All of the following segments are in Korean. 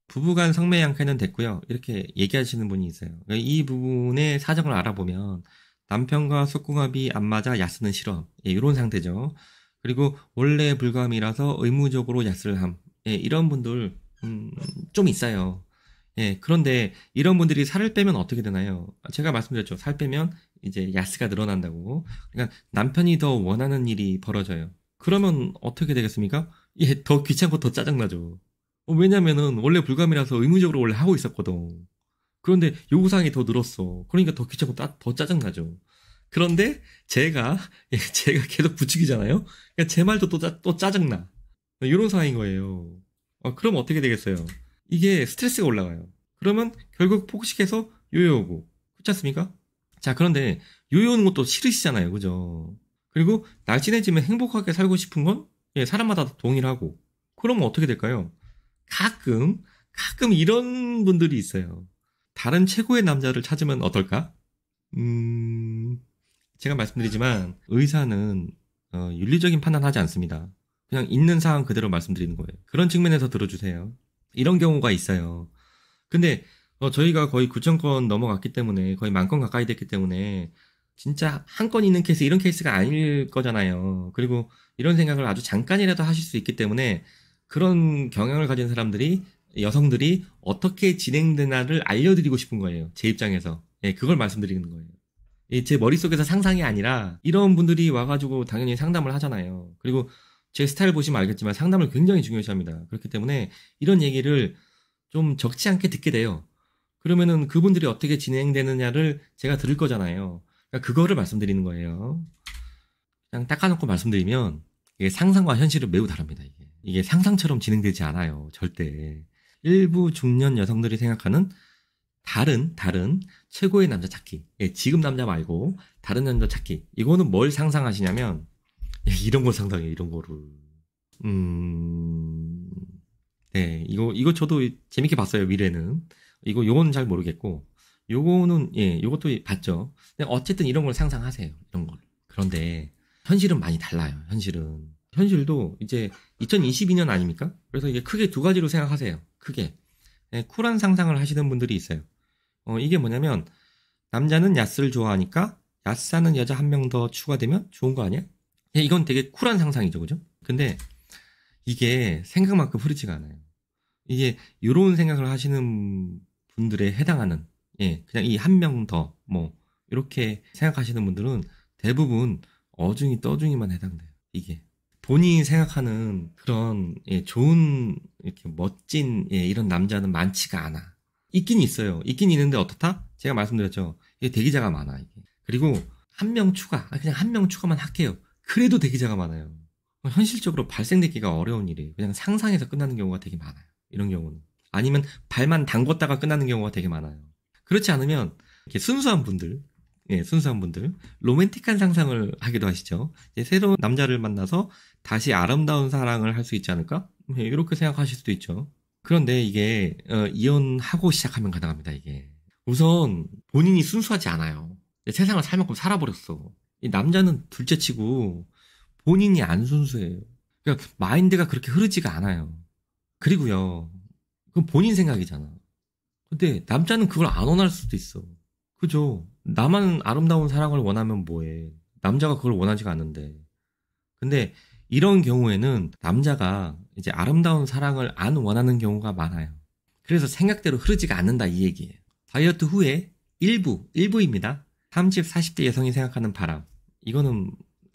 부부간 성매 양캐는 됐고요. 이렇게 얘기하시는 분이 있어요. 이 부분의 사정을 알아보면 남편과 속궁합이 안 맞아 야스는 싫어. 예, 이런 상태죠. 그리고 원래 불감이라서 의무적으로 야스를 함. 예, 이런 분들 좀 있어요. 예, 그런데 이런 분들이 살을 빼면 어떻게 되나요? 제가 말씀드렸죠. 살 빼면 이제 야스가 늘어난다고. 그러니까 남편이 더 원하는 일이 벌어져요. 그러면 어떻게 되겠습니까? 예, 더 귀찮고 더 짜증나죠. 왜냐면은 원래 불감이라서 의무적으로 원래 하고 있었거든. 그런데 요구사항이 더 늘었어. 그러니까 더 귀찮고 더 짜증나죠. 그런데 제가 예, 제가 계속 부추기잖아요. 그러니까 제 말도 또 짜증나. 이런 상황인 거예요. 그럼 어떻게 되겠어요? 이게 스트레스가 올라가요. 그러면 결국 폭식해서 요요오고. 그렇지 않습니까? 자, 그런데 요요오는 것도 싫으시잖아요. 그죠? 그리고 날씬해지면 행복하게 살고 싶은 건 예, 사람마다 동일하고. 그러면 어떻게 될까요? 가끔 이런 분들이 있어요. 다른 최고의 남자를 찾으면 어떨까? 제가 말씀드리지만 의사는 윤리적인 판단하지 않습니다. 그냥 있는 상황 그대로 말씀드리는 거예요. 그런 측면에서 들어주세요. 이런 경우가 있어요. 근데 저희가 거의 9,000건 넘어갔기 때문에 거의 10,000건 가까이 됐기 때문에 진짜 한 건 있는 케이스 이런 케이스가 아닐 거잖아요. 그리고 이런 생각을 아주 잠깐이라도 하실 수 있기 때문에 그런 경향을 가진 사람들이 여성들이 어떻게 진행되나를 알려드리고 싶은 거예요. 제 입장에서. 예, 그걸 말씀드리는 거예요. 제 머릿속에서 상상이 아니라 이런 분들이 와가지고 당연히 상담을 하잖아요. 그리고 제 스타일 보시면 알겠지만 상담을 굉장히 중요시합니다. 그렇기 때문에 이런 얘기를 좀 적지 않게 듣게 돼요. 그러면은 그분들이 어떻게 진행되느냐를 제가 들을 거잖아요. 그러니까 그거를 말씀드리는 거예요. 그냥 닦아놓고 말씀드리면 이게 상상과 현실은 매우 다릅니다. 이게 상상처럼 진행되지 않아요. 절대. 일부 중년 여성들이 생각하는 다른 최고의 남자 찾기. 예, 지금 남자 말고 다른 남자 찾기. 이거는 뭘 상상하시냐면 예, 이런 걸 상상해요. 이런 거를. 네, 이거 저도 재밌게 봤어요. 미래는. 요건 잘 모르겠고 요거는 예, 요것도 봤죠. 근데 어쨌든 이런 걸 상상하세요. 이런 걸. 그런데 현실은 많이 달라요. 현실도 이제 2022년 아닙니까? 그래서 이게 크게 두 가지로 생각하세요. 크게. 예, 쿨한 상상을 하시는 분들이 있어요. 이게 뭐냐면 남자는 야스를 좋아하니까 야스하는 여자 한 명 더 추가되면 좋은 거 아니야? 예, 이건 되게 쿨한 상상이죠. 그죠? 근데 이게 생각만큼 흐르지가 않아요. 이게 요런 생각을 하시는 분들에 해당하는 예, 그냥 이 한 명 더 뭐 이렇게 생각하시는 분들은 대부분 어중이 떠중이만 해당돼요. 이게 본인이 생각하는 그런 예, 좋은 이렇게 멋진 예, 이런 남자는 많지가 않아. 있긴 있어요. 있긴 있는데 어떻다? 제가 말씀드렸죠. 이게 대기자가 많아. 이게. 그리고 한 명 추가, 그냥 한 명 추가만 할게요. 그래도 대기자가 많아요. 현실적으로 발생되기가 어려운 일이에요. 그냥 상상해서 끝나는 경우가 되게 많아요. 이런 경우는. 아니면 발만 담궜다가 끝나는 경우가 되게 많아요. 그렇지 않으면 이렇게 순수한 분들, 예, 순수한 분들, 로맨틱한 상상을 하기도 하시죠. 이제 새로운 남자를 만나서 다시 아름다운 사랑을 할 수 있지 않을까? 예, 이렇게 생각하실 수도 있죠. 그런데 이게 이혼하고 시작하면 가능합니다. 이게 우선 본인이 순수하지 않아요. 세상을 살 만큼 살아버렸어. 이 남자는 둘째치고 본인이 안 순수해요. 그러니까 마인드가 그렇게 흐르지가 않아요. 그리고요, 그건 본인 생각이잖아. 근데 남자는 그걸 안 원할 수도 있어. 그죠? 나만 아름다운 사랑을 원하면 뭐해? 남자가 그걸 원하지가 않는데. 근데 이런 경우에는 남자가 이제 아름다운 사랑을 안 원하는 경우가 많아요. 그래서 생각대로 흐르지가 않는다 이 얘기예요. 다이어트 후에 일부입니다. 30, 40대 여성이 생각하는 바람. 이거는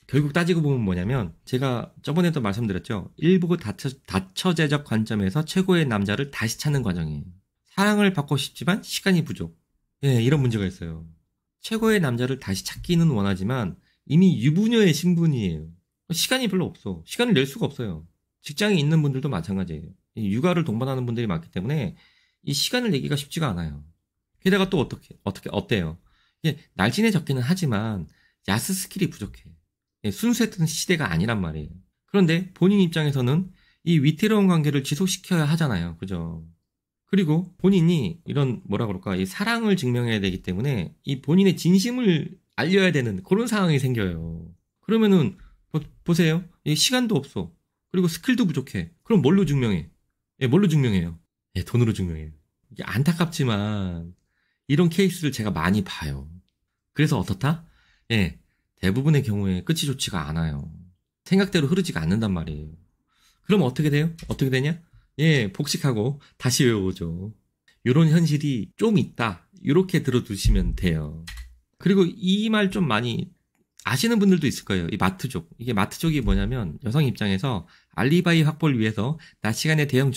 결국 따지고 보면 뭐냐면 제가 저번에도 말씀드렸죠. 일부 다처제적 관점에서 최고의 남자를 다시 찾는 과정이에요. 사랑을 받고 싶지만 시간이 부족. 예, 이런 문제가 있어요. 최고의 남자를 다시 찾기는 원하지만 이미 유부녀의 신분이에요. 시간이 별로 없어. 시간을 낼 수가 없어요. 직장에 있는 분들도 마찬가지예요. 육아를 동반하는 분들이 많기 때문에 이 시간을 내기가 쉽지가 않아요. 게다가 또 어때요? 이게 날씬해졌기는 하지만 야스 스킬이 부족해. 순수했던 시대가 아니란 말이에요. 그런데 본인 입장에서는 이 위태로운 관계를 지속시켜야 하잖아요. 그죠? 그리고 본인이 이런 뭐라 그럴까 이 사랑을 증명해야 되기 때문에 이 본인의 진심을 알려야 되는 그런 상황이 생겨요. 그러면은 보세요. 시간도 없어. 그리고 스킬도 부족해. 그럼 뭘로 증명해? 예, 뭘로 증명해요? 예, 돈으로 증명해요. 이게 안타깝지만 이런 케이스를 제가 많이 봐요. 그래서 어떻다? 예, 대부분의 경우에 끝이 좋지가 않아요. 생각대로 흐르지가 않는단 말이에요. 그럼 어떻게 돼요? 어떻게 되냐? 예, 복식하고 다시 외워오죠. 요런 현실이 좀 있다. 이렇게 들어두시면 돼요. 그리고 이 말 좀 많이 아시는 분들도 있을 거예요. 이 마트족. 이게 마트족이 뭐냐면 여성 입장에서 알리바이 확보를 위해서 낮 시간에 대형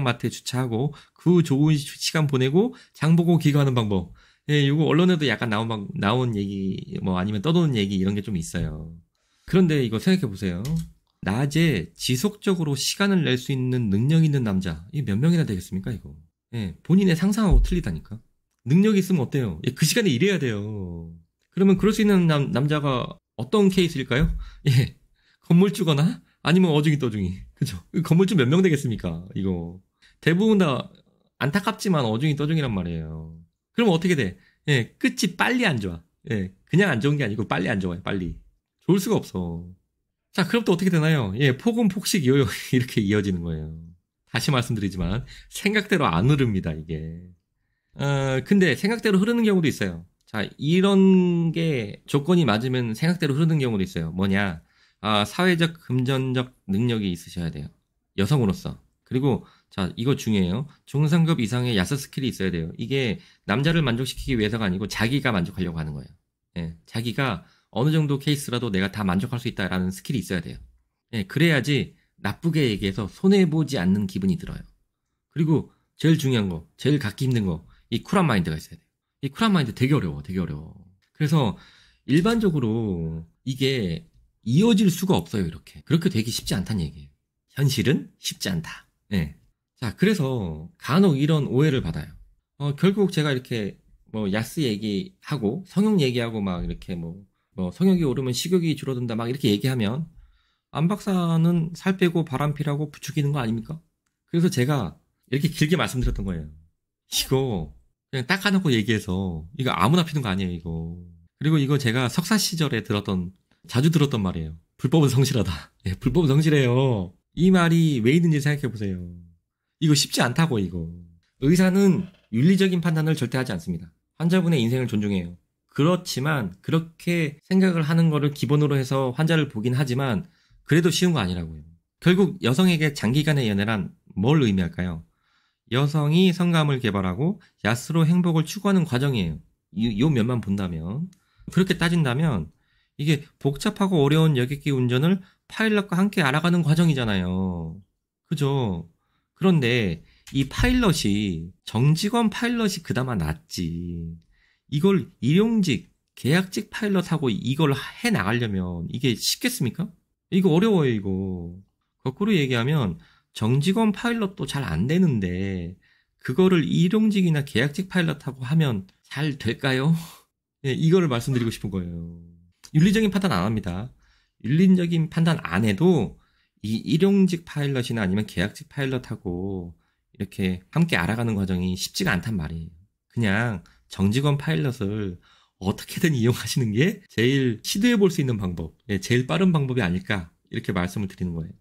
마트에 주차하고 그 좋은 시간 보내고 장 보고 귀가하는 방법. 예, 이거 언론에도 약간 나온 얘기, 뭐 아니면 떠도는 얘기 이런 게 좀 있어요. 그런데 이거 생각해 보세요. 낮에 지속적으로 시간을 낼 수 있는 능력 있는 남자. 이게 몇 명이나 되겠습니까, 이거? 예, 본인의 상상하고 틀리다니까. 능력이 있으면 어때요? 예, 그 시간에 일해야 돼요. 그러면 그럴 수 있는 남자가 어떤 케이스일까요? 예, 건물주거나 아니면 어중이 떠중이. 그죠? 건물주 몇 명 되겠습니까? 이거. 대부분 다 안타깝지만 어중이 떠중이란 말이에요. 그럼 어떻게 돼? 예, 끝이 빨리 안 좋아. 예, 그냥 안 좋은 게 아니고 빨리 안 좋아요, 빨리. 좋을 수가 없어. 자, 그럼 또 어떻게 되나요? 예, 폭음, 폭식, 요요, 이렇게 이어지는 거예요. 다시 말씀드리지만, 생각대로 안 흐릅니다, 이게. 근데 생각대로 흐르는 경우도 있어요. 자, 이런 게 조건이 맞으면 생각대로 흐르는 경우도 있어요. 뭐냐? 사회적, 금전적 능력이 있으셔야 돼요. 여성으로서. 그리고, 자, 이거 중요해요. 중상급 이상의 야스 스킬이 있어야 돼요. 이게 남자를 만족시키기 위해서가 아니고 자기가 만족하려고 하는 거예요. 예, 자기가 어느 정도 케이스라도 내가 다 만족할 수 있다라는 스킬이 있어야 돼요. 예, 그래야지 나쁘게 얘기해서 손해보지 않는 기분이 들어요. 그리고 제일 중요한 거, 제일 갖기 힘든 거, 이 쿨한 마인드가 있어야 돼요. 이 쿨한 마인드 되게 어려워, 되게 어려워. 그래서 일반적으로 이게 이어질 수가 없어요, 이렇게. 그렇게 되기 쉽지 않다는 얘기예요. 현실은 쉽지 않다. 예. 자, 그래서 간혹 이런 오해를 받아요. 결국 제가 이렇게 뭐 야스 얘기하고 성형 얘기하고 막 이렇게 뭐 성욕이 오르면 식욕이 줄어든다 막 이렇게 얘기하면 안 박사는 살 빼고 바람 피라고 부추기는 거 아닙니까? 그래서 제가 이렇게 길게 말씀드렸던 거예요. 이거 그냥 딱 까놓고 얘기해서 이거 아무나 피는 거 아니에요, 이거. 그리고 이거 제가 석사 시절에 자주 들었던 말이에요. 불법은 성실하다. 예, 불법은 성실해요. 이 말이 왜 있는지 생각해 보세요. 이거 쉽지 않다고, 이거. 의사는 윤리적인 판단을 절대 하지 않습니다. 환자분의 인생을 존중해요. 그렇지만 그렇게 생각을 하는 거를 기본으로 해서 환자를 보긴 하지만 그래도 쉬운 거 아니라고요. 결국 여성에게 장기간의 연애란 뭘 의미할까요? 여성이 성감을 개발하고 야스로 행복을 추구하는 과정이에요. 요 면만 본다면. 그렇게 따진다면 이게 복잡하고 어려운 여객기 운전을 파일럿과 함께 알아가는 과정이잖아요. 그죠? 그런데 이 파일럿이 정직원 파일럿이 그나마 낫지. 이걸 일용직, 계약직 파일럿하고 이걸 해나가려면 이게 쉽겠습니까? 이거 어려워요, 이거. 거꾸로 얘기하면 정직원 파일럿도 잘 안 되는데 그거를 일용직이나 계약직 파일럿하고 하면 잘 될까요? 네, 이거를 말씀드리고 싶은 거예요. 윤리적인 판단 안 합니다. 윤리적인 판단 안 해도 이 일용직 파일럿이나 아니면 계약직 파일럿하고 이렇게 함께 알아가는 과정이 쉽지가 않단 말이에요. 그냥 정직원 파일럿을 어떻게든 이용하시는 게 제일 시도해 볼 수 있는 방법, 제일 빠른 방법이 아닐까 이렇게 말씀을 드리는 거예요.